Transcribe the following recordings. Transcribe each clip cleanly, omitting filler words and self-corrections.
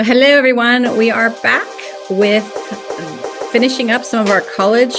Well, hello, everyone. We are back with finishing up some of our college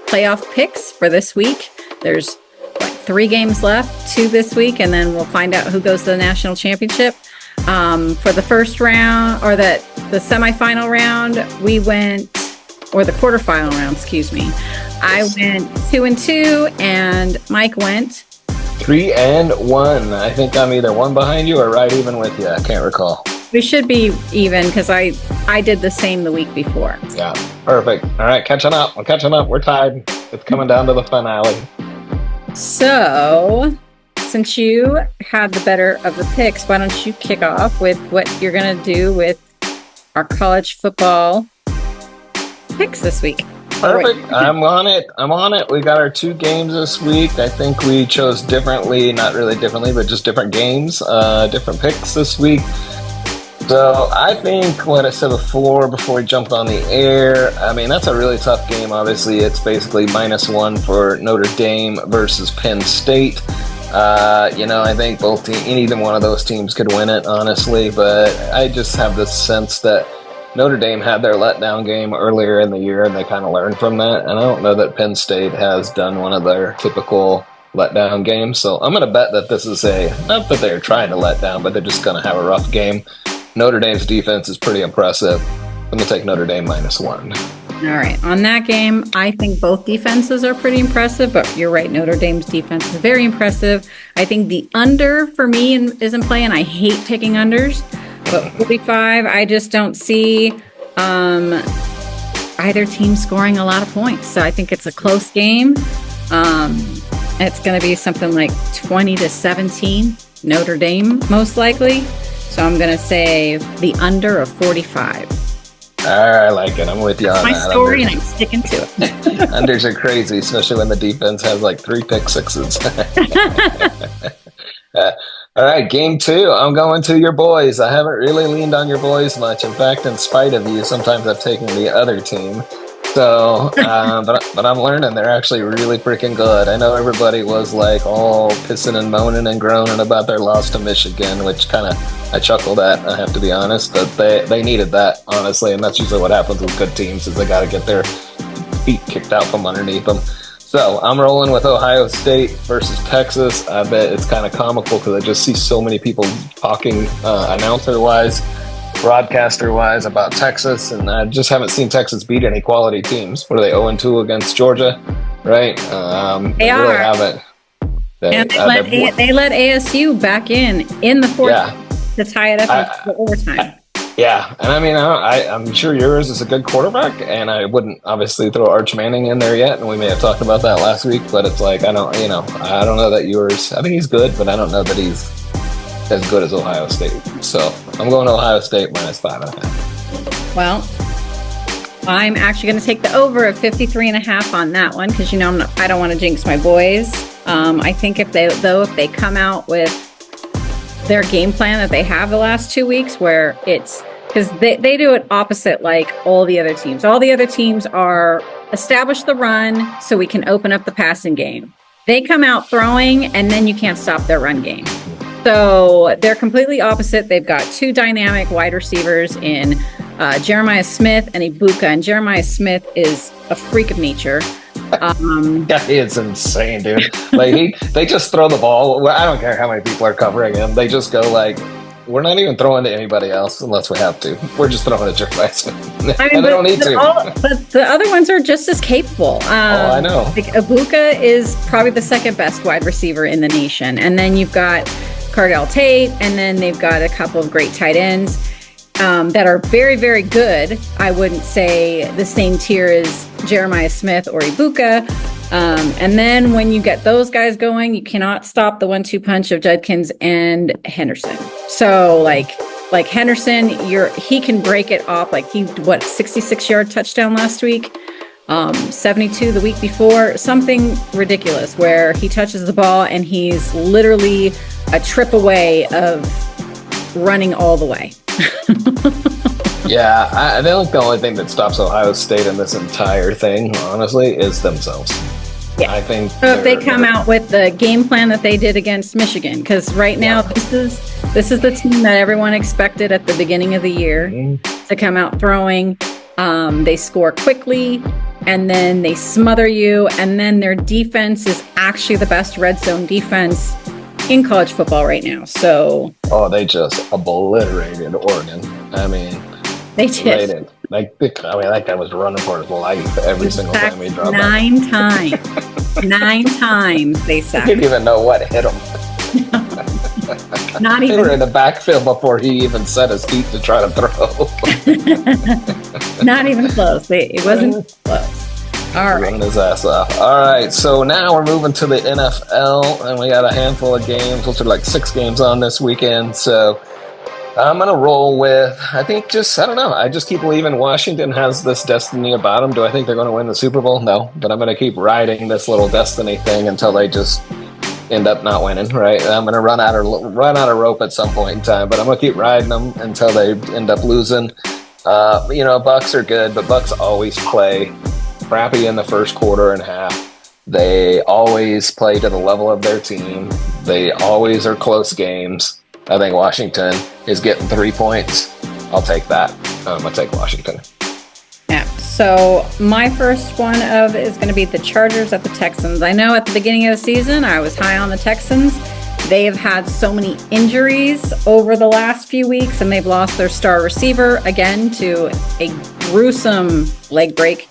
playoff picks for this week. There's like 3 games left, 2 this week, and then we'll find out who goes to the national championship. For the first round, or the semifinal round, we went, or the quarterfinal round, excuse me. I went 2-2, and Mike went 3-1. I think I'm either one behind you or right even with you. I can't recall. We should be even because I did the same the week before. Yeah, perfect. All right, catching up. We're catching up. We're tied. It's coming down to the finale. So, since you had the better of the picks, why don't you kick off with what you're going to do with our college football picks this week? Perfect. I'm on it. We got our 2 games this week. I think we chose differently, not really differently, but just different games, different picks this week. So I think what I said before we jumped on the air, I mean, that's a really tough game. Obviously, it's basically -1 for Notre Dame versus Penn State. I think either one of those teams could win it, honestly, but I just have this sense that Notre Dame had their letdown game earlier in the year, and they kind of learned from that. And I don't know that Penn State has done one of their typical letdown games. So I'm going to bet that this is not that they're trying to let down, but they're just going to have a rough game. Notre Dame's defense is pretty impressive. I'm going to take Notre Dame -1. All right. On that game, I think both defenses are pretty impressive, but you're right. Notre Dame's defense is very impressive. I think the under for me is in play, and I hate picking unders. But 45, I just don't see either team scoring a lot of points. So I think it's a close game. It's going to be something like 20-17, Notre Dame, most likely. So I'm going to say the under of 45. I like it. I'm with you on that. That's my story, and I'm sticking to it. Unders are crazy, especially when the defense has like 3 pick sixes. All right, game 2. I'm going to your boys. I haven't really leaned on your boys much. In fact, in spite of you, sometimes I've taken the other team. So, but I'm learning they're actually really freaking good. I know everybody was like all pissing and moaning and groaning about their loss to Michigan, which kind of I chuckled at, I have to be honest. But they needed that, honestly, and that's usually what happens with good teams is they got to get their feet kicked out from underneath them. So I'm rolling with Ohio State versus Texas. I bet it's kind of comical because I just see so many people talking announcer-wise, broadcaster-wise about Texas, and I just haven't seen Texas beat any quality teams. What are they, 0-2 against Georgia, right? They really are. Haven't. They let ASU back in the fourth to tie it up in overtime. Yeah, and I mean, I'm sure yours is a good quarterback, and I wouldn't obviously throw Arch Manning in there yet, and we may have talked about that last week, but it's like, I don't know that yours, I think he's good, but I don't know that he's as good as Ohio State. So I'm going to Ohio State -5.5. Well, I'm actually going to take the over of 53.5 on that one because I don't want to jinx my boys. I think if they come out with their game plan that they have the last 2 weeks, where it's because they do it opposite like all the other teams. All the other teams are establish the run so we can open up the passing game. They come out throwing, and then you can't stop their run game. So they're completely opposite. They've got 2 dynamic wide receivers in Jeremiah Smith and Ibuka. And Jeremiah Smith is a freak of nature. Yeah, he is insane, dude. Like they just throw the ball. I don't care how many people are covering him. They just go like, we're not even throwing to anybody else unless we have to. We're just throwing to Jeremiah Smith. And they don't need to. But the other ones are just as capable. I know. Like Ibuka is probably the second best wide receiver in the nation. And then you've got Cardell Tate, and then they've got a couple of great tight ends that are very, very good. I wouldn't say the same tier as Jeremiah Smith or Ibuka. And then when you get those guys going, you cannot stop the 1-2 punch of Judkins and Henderson. So like Henderson, he can break it off. Like 66-yard touchdown last week. 72 the week before, something ridiculous where he touches the ball and he's literally a trip away of running all the way. Yeah, I think the only thing that stops Ohio State in this entire thing, honestly, is themselves. Yeah. I think so if they come out with the game plan that they did against Michigan, because right now this is This is the team that everyone expected at the beginning of the year to come out throwing. They score quickly, and then they smother you, and then their defense is actually the best red zone defense in college football right now. So they just obliterated Oregon. I mean, they did. That guy was running for his life every single time he dropped 9 times. 9 times they sacked. I didn't even know what hit him. Not They even. were in the backfield before he even set his feet to try to throw. Not even close. It wasn't close. All right. Running his ass off. All right, so now we're moving to the NFL, and we got a handful of games. We'll do like 6 games on this weekend. So I'm going to roll with, I don't know. I just keep believing Washington has this destiny about them. Do I think they're going to win the Super Bowl? No, but I'm going to keep riding this little destiny thing until they just end up not winning, right? I'm going to run out of rope at some point in time, but I'm going to keep riding them until they end up losing. Bucks are good, but Bucks always play crappy in the first quarter and half. They always play to the level of their team. They always are close games. I think Washington is getting 3 points. I'll take that. I'm going to take Washington. Yeah. So my first one is going to be the Chargers at the Texans. I know at the beginning of the season, I was high on the Texans. They have had so many injuries over the last few weeks, and they've lost their star receiver again to a gruesome leg break.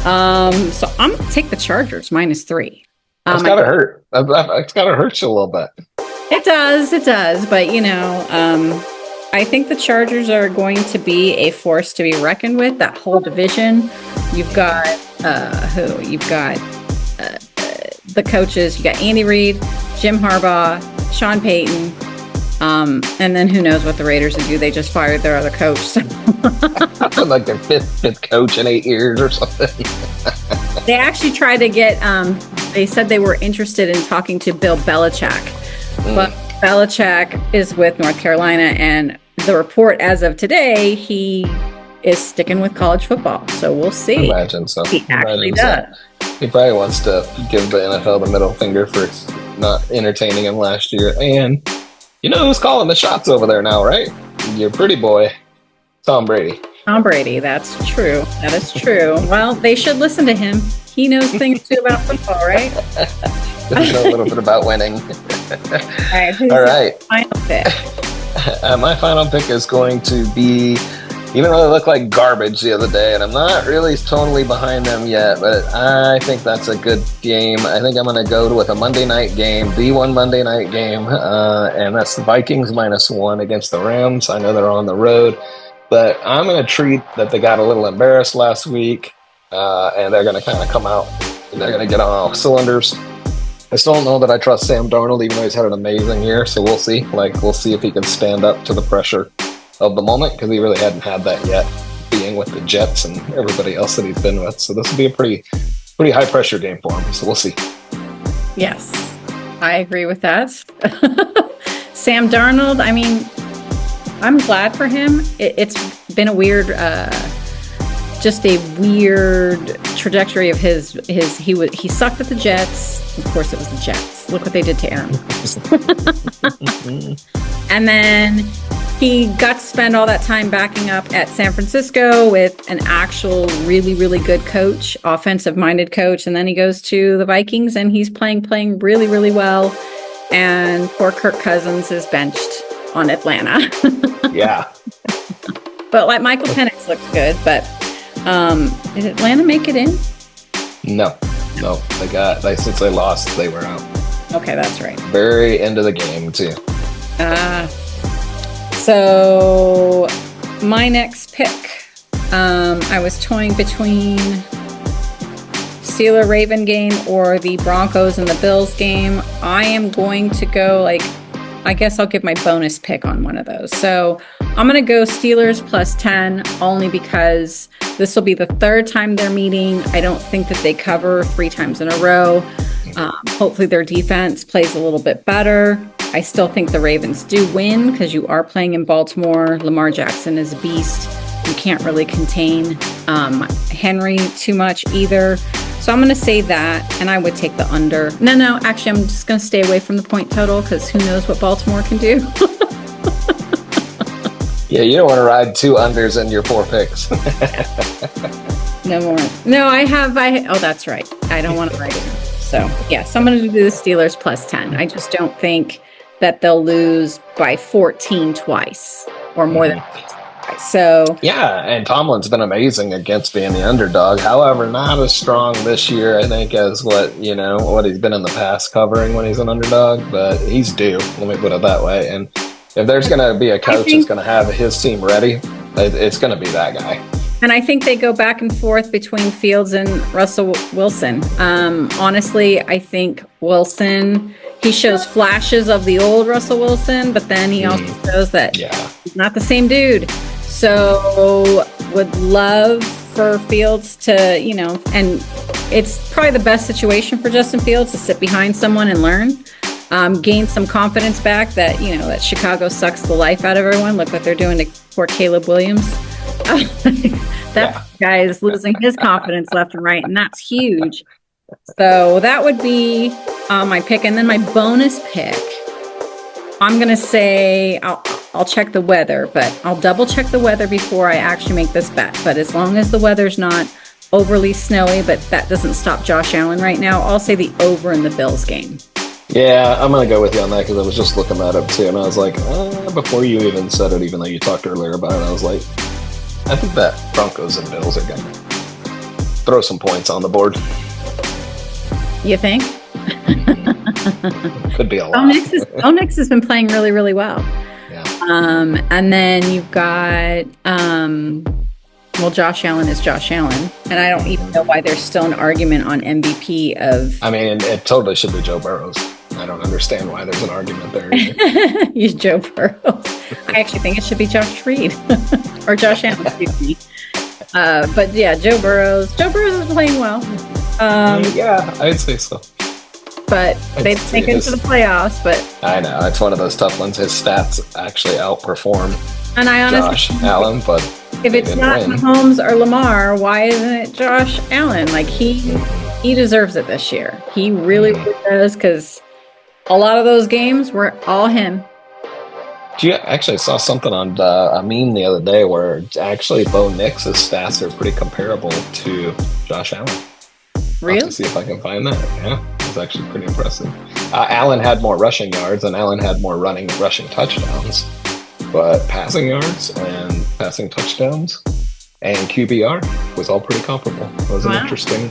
So I'm going to take the Chargers -3. It's got to hurt. It's got to hurt you a little bit. It does. But, I think the Chargers are going to be a force to be reckoned with, that whole division. You've got, You've got the coaches. You got Andy Reid, Jim Harbaugh, Sean Payton. And then who knows what the Raiders will do. They just fired their other coach. So. Like their fifth coach in 8 years or something. They actually tried to get, they said they were interested in talking to Bill Belichick. But Belichick is with North Carolina, and the report as of today, he is sticking with college football. So we'll see. Imagine so. He actually does. He probably wants to give the NFL the middle finger for not entertaining him last year. And you know who's calling the shots over there now, right? Your pretty boy, Tom Brady. Tom Brady, that's true. That is true. Well, they should listen to him. He knows things too about football, right? Does know a little bit about winning. All right. Final pick. My final pick is going to be, even though they look like garbage the other day, and I'm not really totally behind them yet, but I think that's a good game. I think I'm going to go with a Monday night game, B1 Monday night game, and that's the Vikings -1 against the Rams. I know they're on the road, but I'm going to treat that they got a little embarrassed last week, and they're going to kind of come out, and they're going to get on all cylinders. I still don't know that I trust Sam Darnold, even though he's had an amazing year, so we'll see. We'll see if he can stand up to the pressure of the moment, because he really hadn't had that yet, being with the Jets and everybody else that he's been with. So this will be a pretty high pressure game for him. So we'll see. Yes, I agree with that. Sam Darnold, I mean, I'm glad for him. It's been a weird, just a weird trajectory of his. He sucked at the Jets. Of course, it was the Jets. Look what they did to Aaron. And then he got to spend all that time backing up at San Francisco with an actual really, really good coach, offensive-minded coach. And then he goes to the Vikings, and he's playing really, really well. And poor Kirk Cousins is benched on Atlanta. Yeah. But like Michael Penix looks good. But did Atlanta make it in? No. Since they lost, they were out. Okay, that's right. Very end of the game, too. So my next pick, I was toying between Steeler-Raven game or the Broncos and the Bills game. I am going to go, I guess I'll give my bonus pick on one of those. So I'm going to go Steelers +10, only because this will be the third time they're meeting. I don't think that they cover 3 times in a row. Hopefully their defense plays a little bit better. I still think the Ravens do win because you are playing in Baltimore. Lamar Jackson is a beast. You can't really contain Henry too much either. So I'm going to say that, and I would take the under. No, actually, I'm just going to stay away from the point total because who knows what Baltimore can do. Yeah, you don't want to ride 2 unders in your 4 picks. No more. No, oh, that's right. I don't want to write it. So, yes, I'm going to do the Steelers plus 10. I just don't think that they'll lose by 14 twice or more than 14 twice. So, yeah, and Tomlin's been amazing against being the underdog. However, not as strong this year, I think, as what he's been in the past covering when he's an underdog. But he's due. Let me put it that way. And if there's going to be a coach that's going to have his team ready, it's going to be that guy. And I think they go back and forth between Fields and Russell Wilson. Honestly, I think Wilson, he shows flashes of the old Russell Wilson, but then he also shows that he's not the same dude. So would love for Fields to, and it's probably the best situation for Justin Fields to sit behind someone and learn. Gain some confidence back that, that Chicago sucks the life out of everyone. Look what they're doing to poor Caleb Williams. That guy is losing his confidence left and right, and that's huge. So that would be my pick. And then my bonus pick, I'm going to say I'll check the weather, but I'll double check the weather before I actually make this bet. But as long as the weather's not overly snowy, but that doesn't stop Josh Allen right now, I'll say the over in the Bills game. Yeah, I'm going to go with you on that because I was just looking that up too. And I was like, before you even said it, even though you talked earlier about it, I was like, I think that Broncos and Bills are going to throw some points on the board. You think? Could be a lot. Bo Nix has been playing really, really well. Yeah. And then you've got, Josh Allen is Josh Allen. And I don't even know why there's still an argument on MVP of... I mean, it totally should be Joe Burrows. I don't understand why there's an argument there. Use Joe Burrows. I actually think it should be Josh Reed or Josh Allen, excuse me. But yeah, Joe Burrows. Joe Burrows is playing well. Yeah, I'd say so. But they've taken to the playoffs. But I know it's one of those tough ones. His stats actually outperform and I honestly, Josh Allen, but if it's not Mahomes or Lamar, why isn't it Josh Allen? Like he deserves it this year. He really does because a lot of those games were all him. You actually saw something on a meme the other day where actually Bo Nix's stats are pretty comparable to Josh Allen. Really? I'll have to see if I can find that. Yeah, it was actually pretty impressive. Allen had more rushing yards and Allen had more rushing touchdowns, but passing yards and passing touchdowns and QBR was all pretty comparable. It was an interesting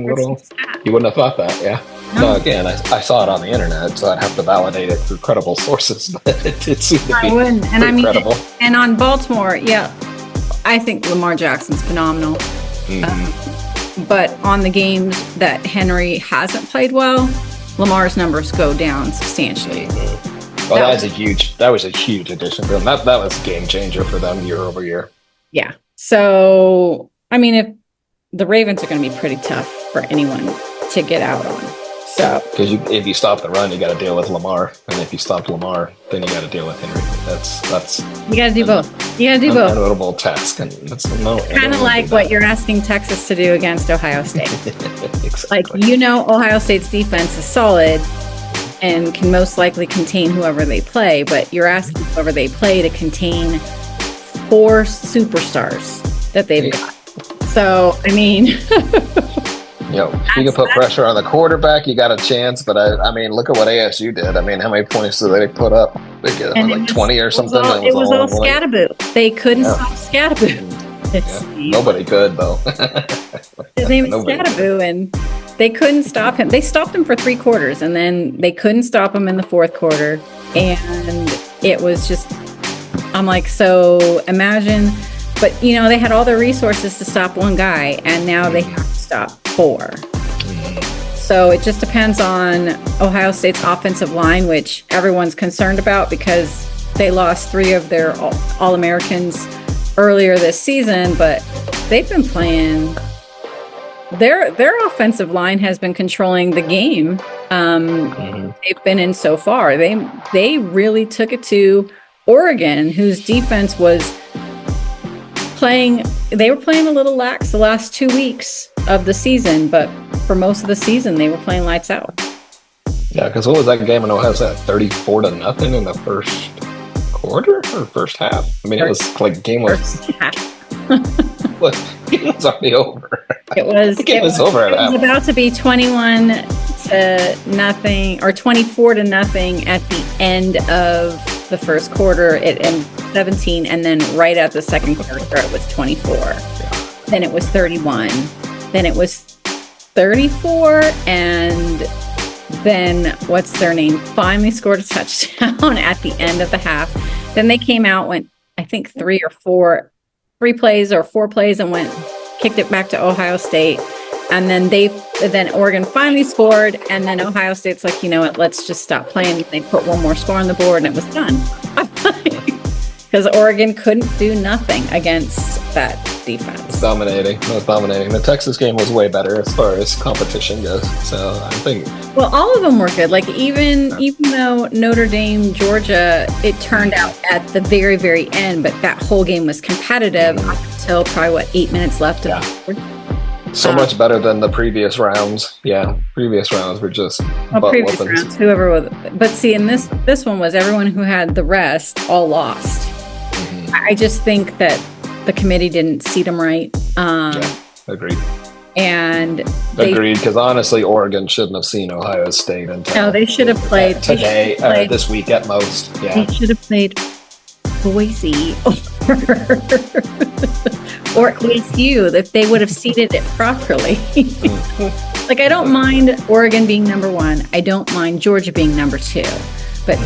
little. Stat. You wouldn't have thought that, yeah. No, again, I saw it on the internet, so I'd have to validate it through credible sources, but it seemed to be pretty credible. And on Baltimore, I think Lamar Jackson's phenomenal. But on the games that Henry hasn't played well, Lamar's numbers go down substantially. Well, that was a huge addition for them. That was a game changer for them year over year. Yeah. So, I mean, if the Ravens are going to be pretty tough for anyone to get out on. So, because if you stop the run, you got to deal with Lamar, and if you stop Lamar, then you got to deal with Henry. That's you got to do both. You got to do both. Unavoidable task, and that's kind of like what you're asking Texas to do against Ohio State. Exactly. Like Ohio State's defense is solid and can most likely contain whoever they play, but you're asking whoever they play to contain 4 superstars that they've got. So, I mean. You can put pressure on the quarterback, you got a chance, but I mean, look at what ASU did. I mean, how many points did they put up? They get like 20 or something. It was all Scatterboo. They couldn't stop Scatterboo. Nobody could, though. His name is Scatterboo, and they couldn't stop him. They stopped him for 3 quarters, and then they couldn't stop him in the 4th quarter. And it was just, I'm like, so imagine, but they had all the resources to stop one guy, and now they have to stop 4. So it just depends on Ohio State's offensive line, which everyone's concerned about because they lost 3 of their All-Americans earlier this season, but they've been playing. Their offensive line has been controlling the game they've been in so far. They really took it to Oregon, whose defense was playing. They were playing a little lax the last 2 weeks of the season, but for most of the season, they were playing lights out. Yeah, because what was that game in Ohio State? 34-0 in the first quarter or first half? I mean, it was like game was First half. look, game was already over. It was. The game was over at It was half. about to be 21-0 or 24-0 at the end of the first quarter. It ended 17, and then right at the second quarter, it was 24. Then it was 31. Then it was 34, and then what's their name finally scored a touchdown at the end of the half. Then they came out, went I think 3 plays or 4 plays, and kicked it back to Ohio State. And then Oregon finally scored, and then Ohio State's like, you know what, let's just stop playing. They put one more score on the board, and it was done. Because Oregon couldn't do nothing against that defense. It was dominating. The Texas game was way better as far as competition goes. So I think. Well, all of them were good. Like even though Notre Dame, Georgia, it turned out at the very, very end, but that whole game was competitive until probably 8 minutes left. So much better than the previous rounds. Yeah, previous rounds were just previous rounds, whoever was. But see, in this one was everyone who had the rest all lost. I just think that the committee didn't seat them right. Agreed. And agreed, because honestly, Oregon shouldn't have seen Ohio State until. No, they should have played today, this week at most. Yeah, they should have played Boise or ASU if they would have seeded it properly. Like, I don't mind Oregon being number 1. I don't mind Georgia being number 2. But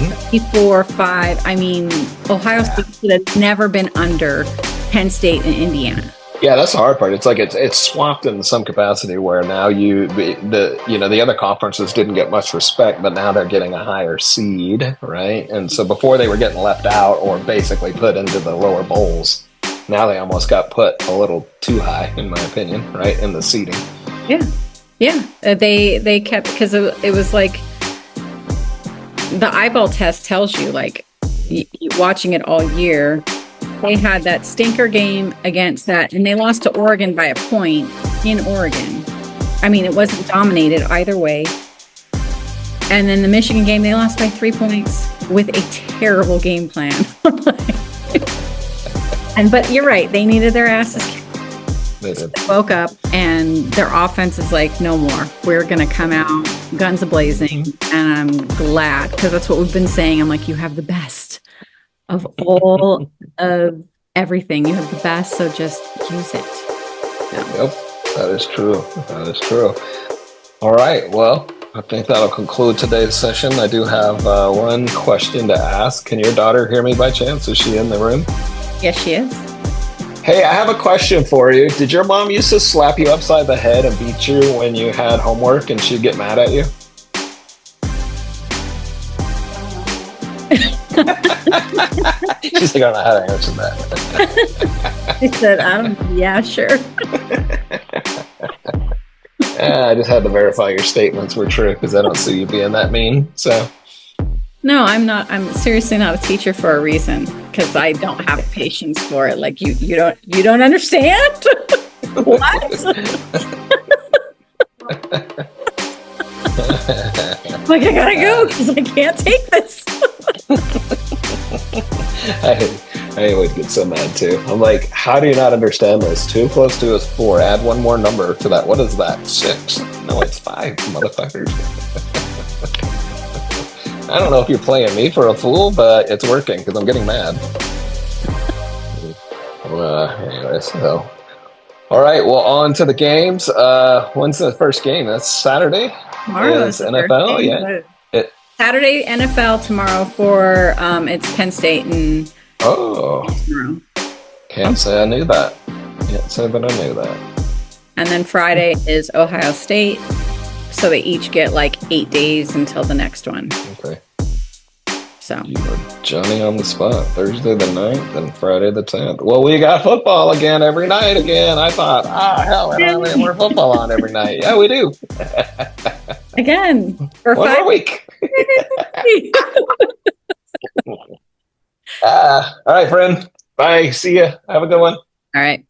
4, 5, I mean, Ohio State should have never been under Penn State and Indiana. Yeah, that's the hard part. It's like it's swapped in some capacity where now the other conferences didn't get much respect, but now they're getting a higher seed, right? And so before they were getting left out or basically put into the lower bowls. Now they almost got put a little too high, in my opinion, right, in the seeding. Yeah. They kept, because it was like the eyeball test tells you, like, watching it all year. They had that stinker game against that, and they lost to Oregon by a point in Oregon. I mean, it wasn't dominated either way. And then the Michigan game, they lost by 3 points with a terrible game plan. But you're right, they needed their asses kicked. They did. They woke up, and their offense is like, no more. We're going to come out guns a-blazing, and I'm glad, because that's what we've been saying. I'm like, you have the best of all of everything. You have the best, so just use it. Yep, that is true. All right, well, I think that'll conclude today's session. I do have one question to ask. Can your daughter hear me by chance? Is she in the room? Yes, she is. Hey, I have a question for you. Did your mom used to slap you upside the head and beat you when you had homework and she'd get mad at you? She's like, I don't know how to answer that. She said, yeah, sure. I just had to verify your statements were true because I don't see you being that mean. So. No, I'm not. I'm seriously not a teacher for a reason, because I don't have patience for it. Like, you don't understand? What? Like, I gotta go because I can't take this. I would get so mad too. I'm like, how do you not understand this? 2 + 2 is 4. Add one more number to that. What is that? 6? No, it's 5, motherfuckers. I don't know if you're playing me for a fool, but it's working because I'm getting mad. Anyway, so. All right, well, on to the games. When's the first game? That's Saturday? Tomorrow is NFL, yeah. Saturday, NFL tomorrow for it's Penn State and tomorrow. Can't say I knew that. Can't say that I knew that. And then Friday is Ohio State. So they each get like 8 days until the next one. Okay. So you were Johnny on the spot. Thursday the 9th and Friday the 10th. Well, we got football again every night again. I thought, hell, we're football on every night. Yeah, we do. Again. For one 5 more week. All right, friend. Bye. See ya. Have a good one. All right.